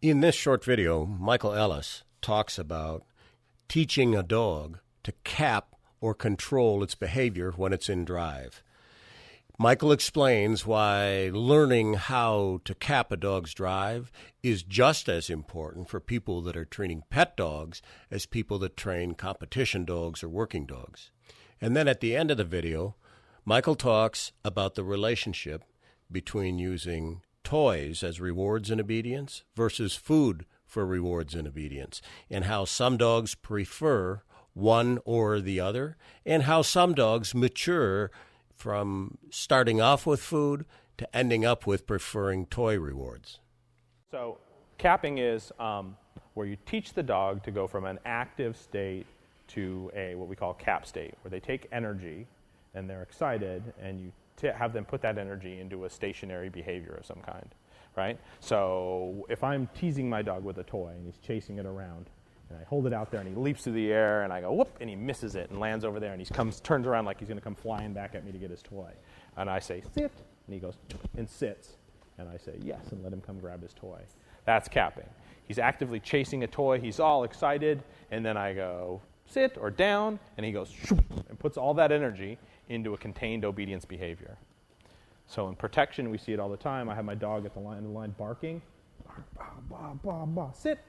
In this short video, Michael Ellis talks about teaching a dog to cap or control its behavior when it's in drive. Michael explains why learning how to cap a dog's drive is just as important for people that are training pet dogs as people that train competition dogs or working dogs. And then at the end of the video, Michael talks about the relationship between using toys as rewards in obedience versus food for rewards in obedience, and how some dogs prefer one or the other, and how some dogs mature from starting off with food to ending up with preferring toy rewards. So capping is where you teach the dog to go from an active state to a what we call cap state, where they take energy and they're excited, and you have them put that energy into a stationary behavior of some kind, right? So if I'm teasing my dog with a toy and he's chasing it around, and I hold it out there and he leaps through the air and I go whoop, and he misses it and lands over there, and he turns around like he's going to come flying back at me to get his toy, and I say sit, and he goes and sits, and I say yes and let him come grab his toy. That's capping. He's actively chasing a toy, he's all excited, and then I go sit or down, and he goes shoop, and puts all that energy into a contained obedience behavior. So in protection, we see it all the time. I have my dog at the line barking. Bah, bah, bah, bah. Sit.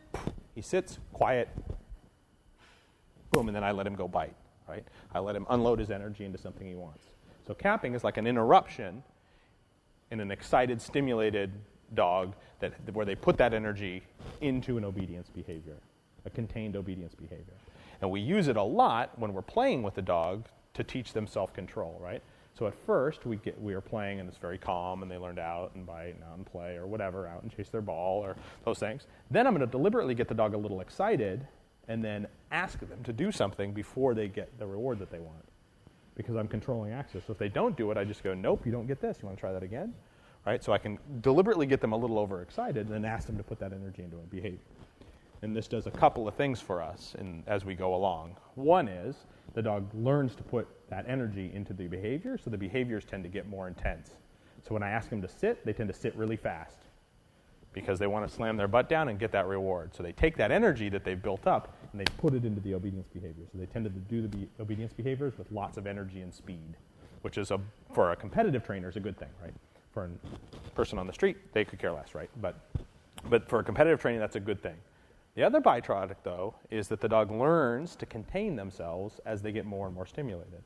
He sits, quiet. Boom, and then I let him go bite, right? I let him unload his energy into something he wants. So capping is like an interruption in an excited, stimulated dog where they put that energy into an obedience behavior, a contained obedience behavior. And we use it a lot when we're playing with the dog to teach them self-control, right? So at first, we are playing, and it's very calm, and they learn to out and bite and out and play or whatever, out and chase their ball or those things. Then I'm going to deliberately get the dog a little excited and then ask them to do something before they get the reward that they want, because I'm controlling access. So if they don't do it, I just go, nope, you don't get this. You want to try that again? Right? So I can deliberately get them a little overexcited and then ask them to put that energy into a behavior. And this does a couple of things for us as we go along. One is the dog learns to put that energy into the behavior, so the behaviors tend to get more intense. So when I ask them to sit, they tend to sit really fast because they want to slam their butt down and get that reward. So they take that energy that they've built up and they put it into the obedience behavior. So they tend to do the obedience behaviors with lots of energy and speed, which is, for a competitive trainer, is a good thing, right? For a person on the street, they could care less, right? But for a competitive training, that's a good thing. The other byproduct, though, is that the dog learns to contain themselves as they get more and more stimulated.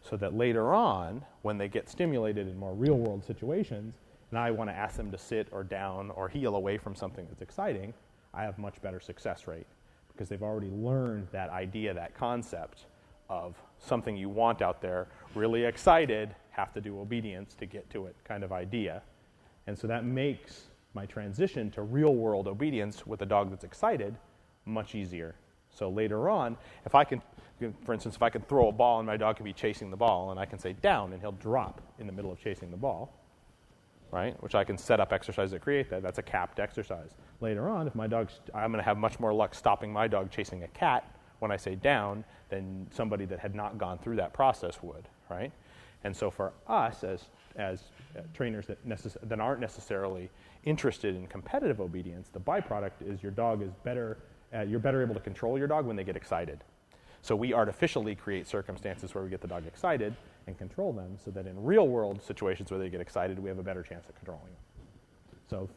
So that later on, when they get stimulated in more real-world situations, and I want to ask them to sit or down or heel away from something that's exciting, I have much better success rate because they've already learned that idea, that concept of something you want out there, really excited, have to do obedience to get to it kind of idea. And so that makes my transition to real-world obedience with a dog that's excited much easier. So later on, if I can, for instance, if I can throw a ball and my dog can be chasing the ball, and I can say down, and he'll drop in the middle of chasing the ball, right? Which I can set up exercises that create that. That's a capped exercise. Later on, if I'm going to have much more luck stopping my dog chasing a cat when I say down than somebody that had not gone through that process would, right? And so for us as trainers that aren't necessarily interested in competitive obedience, the byproduct is your dog is better, you're better able to control your dog when they get excited. So we artificially create circumstances where we get the dog excited and control them so that in real world situations where they get excited, we have a better chance of controlling them. So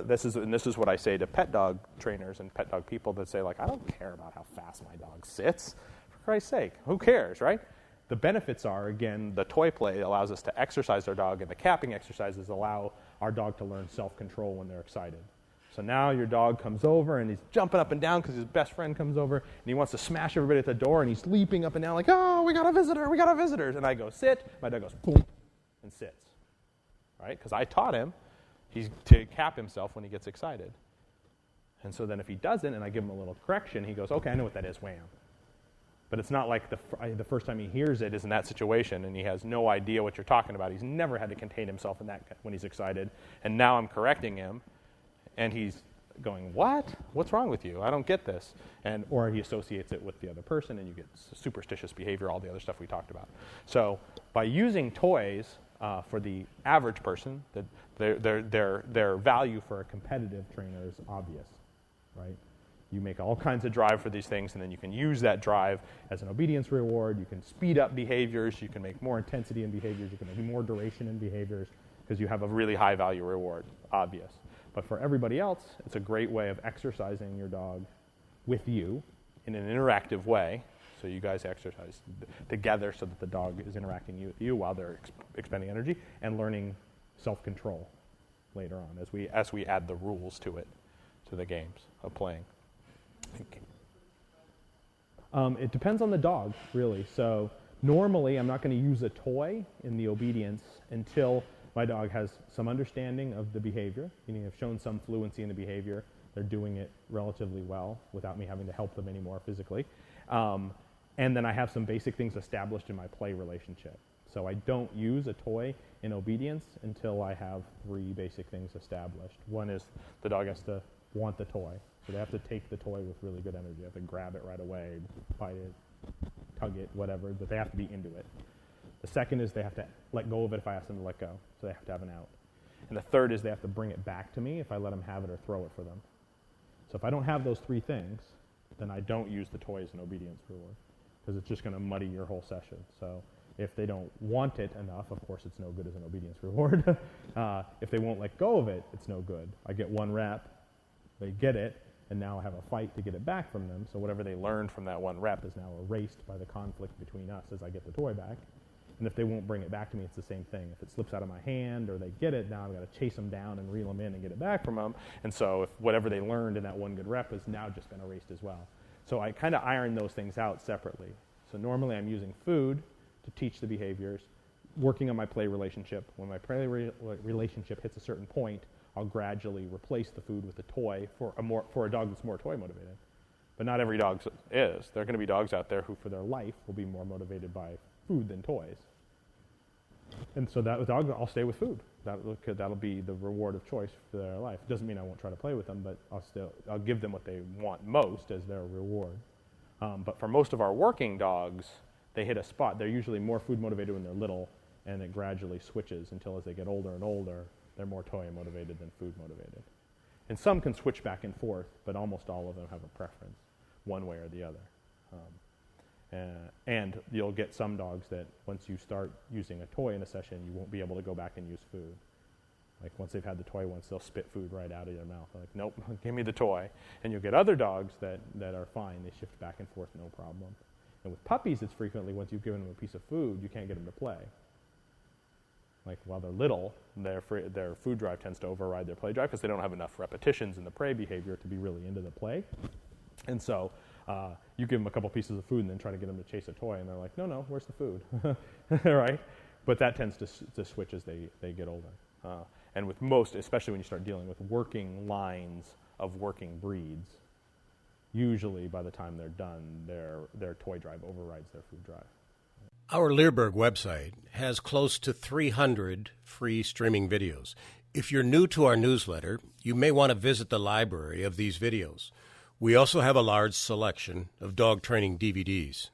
this is what I say to pet dog trainers and pet dog people that say, like, I don't care about how fast my dog sits. For Christ's sake, who cares, right? The benefits are, again, the toy play allows us to exercise our dog, and the capping exercises allow our dog to learn self-control when they're excited. So now your dog comes over, and he's jumping up and down because his best friend comes over, and he wants to smash everybody at the door, and he's leaping up and down like, oh, we got a visitor. And I go, sit. My dog goes, boom, and sits, right? Because I taught him to cap himself when he gets excited. And so then if he doesn't, and I give him a little correction, he goes, okay, I know what that is, wham. But it's not like the first time he hears it is in that situation, and he has no idea what you're talking about. He's never had to contain himself in that when he's excited. And now I'm correcting him, and he's going, what? What's wrong with you? I don't get this. Or he associates it with the other person, and you get superstitious behavior, all the other stuff we talked about. So by using toys, for the average person, that their value for a competitive trainer is obvious, right? You make all kinds of drive for these things, and then you can use that drive as an obedience reward. You can speed up behaviors. You can make more intensity in behaviors. You can make more duration in behaviors because you have a really high value reward, obvious. But for everybody else, it's a great way of exercising your dog with you in an interactive way. So you guys exercise together so that the dog is interacting with you while they're expending energy and learning self-control later on as we add the rules to it, to the games of playing. It depends on the dog, really. So normally I'm not going to use a toy in the obedience until my dog has some understanding of the behavior, meaning I've shown some fluency in the behavior. They're doing it relatively well without me having to help them anymore physically. And then I have some basic things established in my play relationship. So I don't use a toy in obedience until I have 3 basic things established. One is the dog has to want the toy. So they have to take the toy with really good energy. They have to grab it right away, bite it, tug it, whatever, but they have to be into it. The second is they have to let go of it if I ask them to let go. So they have to have an out. And the third is they have to bring it back to me if I let them have it or throw it for them. So if I don't have those 3 things, then I don't use the toy as an obedience reward because it's just going to muddy your whole session. So if they don't want it enough, of course it's no good as an obedience reward. If they won't let go of it, it's no good. I get 1 rep, they get it, and now I have a fight to get it back from them. So whatever they learned from that 1 rep is now erased by the conflict between us as I get the toy back. And if they won't bring it back to me, it's the same thing. If it slips out of my hand or they get it, now I've got to chase them down and reel them in and get it back from them. And so if whatever they learned in that 1 good rep has now just been erased as well. So I kind of iron those things out separately. So normally I'm using food to teach the behaviors, working on my play relationship. When my play relationship hits a certain point, I'll gradually replace the food with a toy for a dog that's more toy motivated. But not every dog is. There are going to be dogs out there who for their life will be more motivated by food than toys. And so that dog, I'll stay with food. That'll be the reward of choice for their life. Doesn't mean I won't try to play with them, but I'll give them what they want most as their reward. But for most of our working dogs, they hit a spot. They're usually more food motivated when they're little, and it gradually switches until as they get older and older, they're more toy motivated than food motivated. And some can switch back and forth, but almost all of them have a preference, one way or the other. And you'll get some dogs that once you start using a toy in a session, you won't be able to go back and use food. Like once they've had the toy once, they'll spit food right out of their mouth. They're like, nope, give me the toy. And you'll get other dogs that are fine. They shift back and forth, no problem. And with puppies, it's frequently once you've given them a piece of food, you can't get them to play. Like while they're little, their food drive tends to override their play drive because they don't have enough repetitions in the prey behavior to be really into the play. And so you give them a couple pieces of food and then try to get them to chase a toy, and they're like, no, where's the food? Right? But that tends to switch as they get older. And with most, especially when you start dealing with working lines of working breeds, usually by the time they're done, their toy drive overrides their food drive. Our Leerburg website has close to 300 free streaming videos. If you're new to our newsletter, you may want to visit the library of these videos. We also have a large selection of dog training DVDs.